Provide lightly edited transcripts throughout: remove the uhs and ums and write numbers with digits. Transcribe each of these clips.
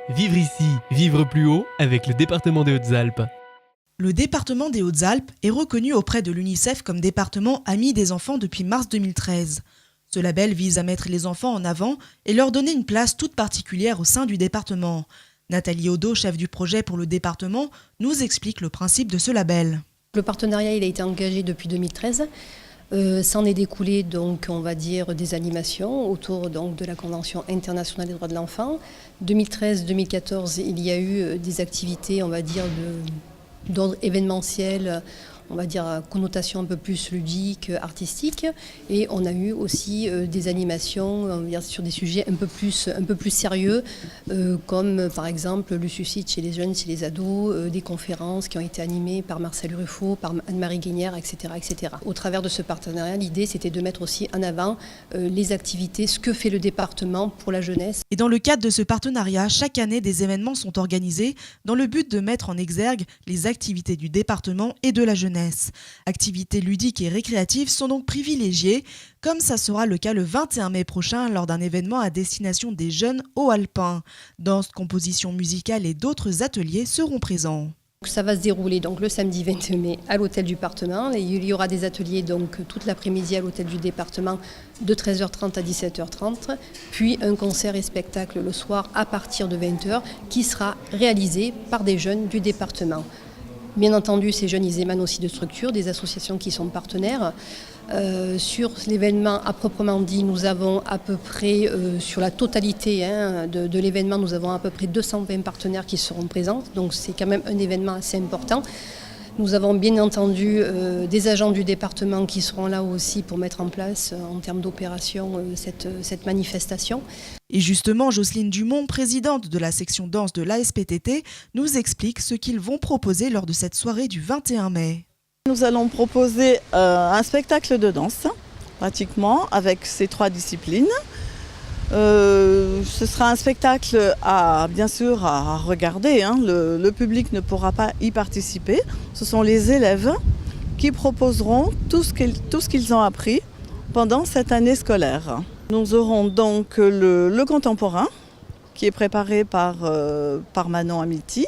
Vivre ici, vivre plus haut avec le département des Hautes-Alpes. Le département des Hautes-Alpes est reconnu auprès de l'UNICEF comme département ami des enfants depuis mars 2013. Ce label vise à mettre les enfants en avant et leur donner une place toute particulière au sein du département. Nathalie Odo, chef du projet pour le département, nous explique le principe de ce label. Le partenariat il a été engagé depuis 2013. S'en est découlé donc, on va dire, des animations autour donc, de la Convention internationale des droits de l'enfant. 2013-2014, il y a eu des activités, on va dire, d'ordre événementiel, on va dire à connotation un peu plus ludique, artistique. Et on a eu aussi des animations on va dire, sur des sujets un peu plus sérieux, comme par exemple le suicide chez les jeunes, chez les ados, des conférences qui ont été animées par Marcel Ruffo, par Anne-Marie Guénière, etc., etc. Au travers de ce partenariat, l'idée c'était de mettre aussi en avant les activités, ce que fait le département pour la jeunesse. Et dans le cadre de ce partenariat, chaque année des événements sont organisés dans le but de mettre en exergue les activités du département et de la jeunesse. Activités ludiques et récréatives sont donc privilégiées, comme ça sera le cas le 21 mai prochain lors d'un événement à destination des jeunes haut-alpins. Danse, composition musicale et d'autres ateliers seront présents. Ça va se dérouler donc le samedi 22 mai à l'hôtel du département. Et il y aura des ateliers donc toute l'après-midi à l'hôtel du département de 13h30 à 17h30, puis un concert et spectacle le soir à partir de 20h qui sera réalisé par des jeunes du département. Bien entendu, ces jeunes, ils émanent aussi de structures, des associations qui sont partenaires. Sur l'événement à proprement dit, nous avons à peu près, sur la totalité de l'événement, nous avons à peu près 220 partenaires qui seront présents. Donc c'est quand même un événement assez important. Nous avons bien entendu des agents du département qui seront là aussi pour mettre en place, en termes d'opération, cette manifestation. Et justement, Jocelyne Dumont, présidente de la section danse de l'ASPTT, nous explique ce qu'ils vont proposer lors de cette soirée du 21 mai. Nous allons proposer un spectacle de danse, pratiquement, avec ces 3 disciplines. Ce sera un spectacle bien sûr à regarder. Le public ne pourra pas y participer. Ce sont les élèves qui proposeront tout ce qu'ils ont appris pendant cette année scolaire. Nous aurons donc le contemporain qui est préparé par Manon Amiti,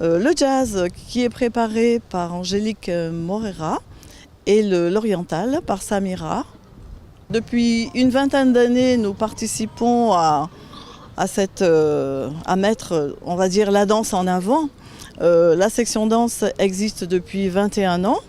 le jazz qui est préparé par Angélique Morera et l'oriental par Samira. Depuis une vingtaine d'années, nous participons à mettre, on va dire, la danse en avant. La section danse existe depuis 21 ans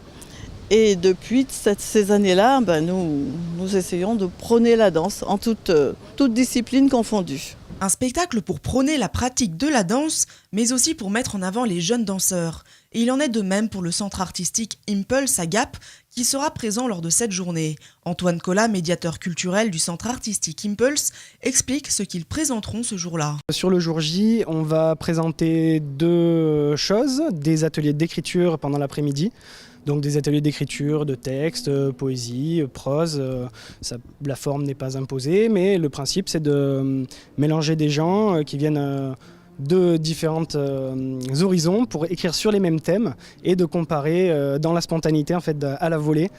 et depuis ces années-là, nous essayons de prôner la danse en toute discipline confondue. Un spectacle pour prôner la pratique de la danse, mais aussi pour mettre en avant les jeunes danseurs. Et il en est de même pour le centre artistique Impulse à Gap, qui sera présent lors de cette journée. Antoine Collat, médiateur culturel du centre artistique Impulse, explique ce qu'ils présenteront ce jour-là. Sur le jour J, on va présenter 2 choses, des ateliers d'écriture pendant l'après-midi. Donc des ateliers d'écriture, de texte, poésie, prose. La forme n'est pas imposée, mais le principe c'est de mélanger des gens qui viennent de différents horizons pour écrire sur les mêmes thèmes et de comparer dans la spontanéité en fait, à la volée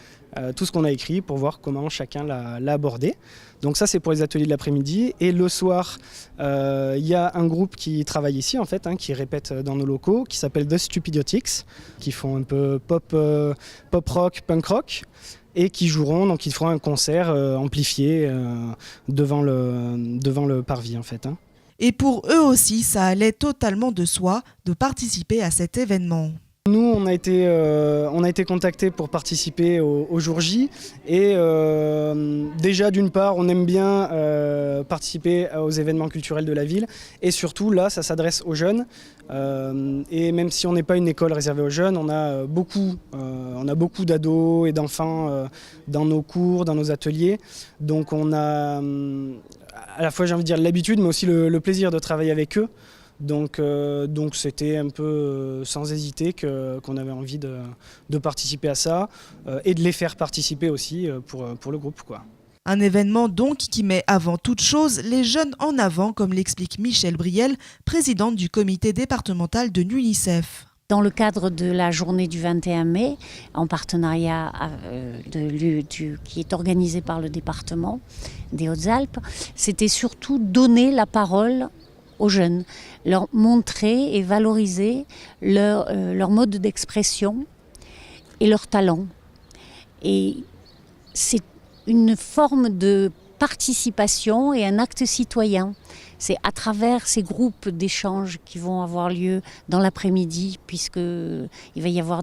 tout ce qu'on a écrit pour voir comment chacun l'a abordé. Donc ça c'est pour les ateliers de l'après-midi et le soir il y a un groupe qui travaille ici en fait, qui répète dans nos locaux qui s'appelle The Stupidiotics qui font un peu pop rock, punk rock et qui joueront, donc ils feront un concert amplifié devant le parvis en fait. Et pour eux aussi, ça allait totalement de soi de participer à cet événement. Nous, on a été contactés pour participer au jour J et déjà d'une part, on aime bien participer aux événements culturels de la ville et surtout là, ça s'adresse aux jeunes et même si on n'est pas une école réservée aux jeunes, on a beaucoup d'ados et d'enfants dans nos cours, dans nos ateliers, donc on a à la fois j'ai envie de dire l'habitude mais aussi le plaisir de travailler avec eux. Donc c'était un peu sans hésiter qu'on avait envie de participer à ça et de les faire participer aussi pour le groupe, quoi. Un événement donc qui met avant toute chose les jeunes en avant, comme l'explique Michèle Briel, présidente du comité départemental de l'UNICEF. Dans le cadre de la journée du 21 mai, en partenariat qui est organisé par le département des Hautes-Alpes, c'était surtout donner la parole aux jeunes, leur montrer et valoriser leur mode d'expression et leur talent. Et c'est une forme de participation et un acte citoyen. C'est à travers ces groupes d'échanges qui vont avoir lieu dans l'après-midi, puisqu'il va y avoir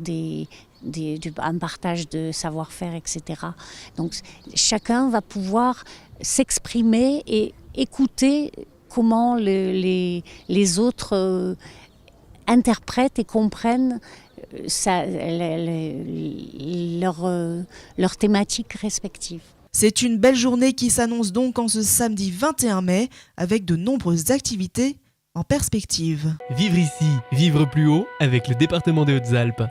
un partage de savoir-faire, etc. Donc chacun va pouvoir s'exprimer et écouter comment les autres interprètent et comprennent leurs thématiques respectives. C'est une belle journée qui s'annonce donc en ce samedi 21 mai avec de nombreuses activités en perspective. Vivre ici, vivre plus haut avec le département des Hautes-Alpes.